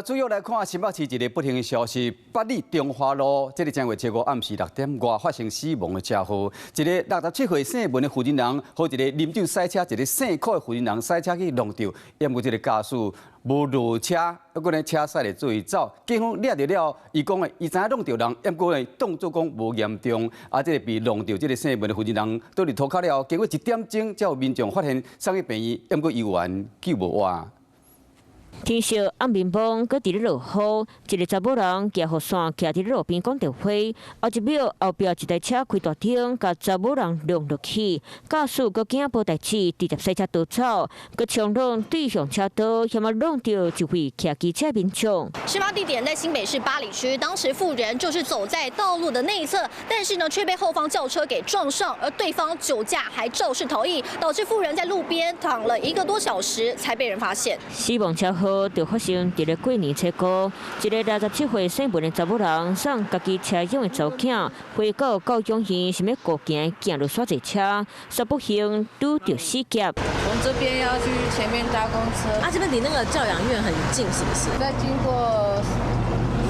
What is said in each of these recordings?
主要来看新北市一个不幸的消息：八里中华路这个正月7号暗时6点外发生死亡的车祸，一个67岁姓文的负责人，和一个啉酒赛车一个姓柯的负责人赛车去弄掉，因为这个驾驶无落车，还佫呢车驶的做走，警方抓到了，伊讲的伊知影弄掉人，不过呢当作讲无严重，这个被弄掉这个姓文的负责人倒伫涂骹了，经过1点钟才有民众发现送去病院，不过医院救无活。 天色暗暝暝，搁伫咧落雨。一个查某人骑雨伞，徛伫咧路边讲电话。后一秒，后壁一台车开大灯，甲查某人撞落去。驾驶搁惊无代志，直接赛车逃走，搁冲撞对向车道，险啊弄到一位骑机车民众。事发地点在新北市八里区，当时妇人就是走在道路的内侧，但是呢却被后方轿车给撞上，而对方酒驾还肇事逃逸，导致妇人在路边躺了1个多小时才被人发现。死亡车祸。 就发生伫咧过年初五，一个67岁姓文的查某人送家己车用的查某囝回到高中园，想要过行行入煞济车，煞不幸拄到死劫。从这边要去前面搭公车，这边离那个教养院很近，是不是？再经过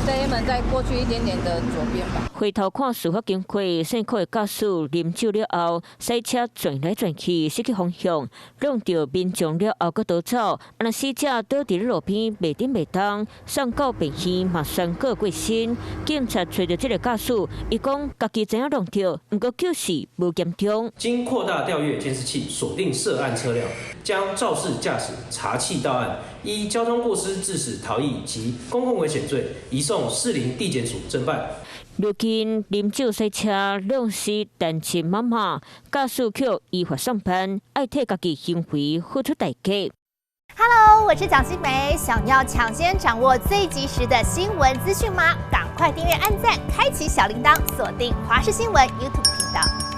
这一门，再过去一点点的左边吧。 回头看事发经过，姓柯的驾驶啉酒了后，赛车转来转去，失去方向，弄到民众了后，搁逃走。那死者倒伫咧路边，袂顶袂当，送到病院嘛宣告过身。警察找到这个驾驶，伊讲家己知影弄到，不过救死无严重。经扩大调阅监视器，锁定涉案车辆，将肇事驾驶查缉到案，依交通过失致使逃逸及公共危险罪，移送士林地检署侦办。 如今啉酒赛车弄死单亲妈妈，驾驶却依法上班，爱替家己行为付出代价。Hello， 我是蒋欣梅，想要抢先掌握最及时的新闻资讯吗？赶快订阅、按赞、开启小铃铛，锁定华视新闻 YouTube 频道。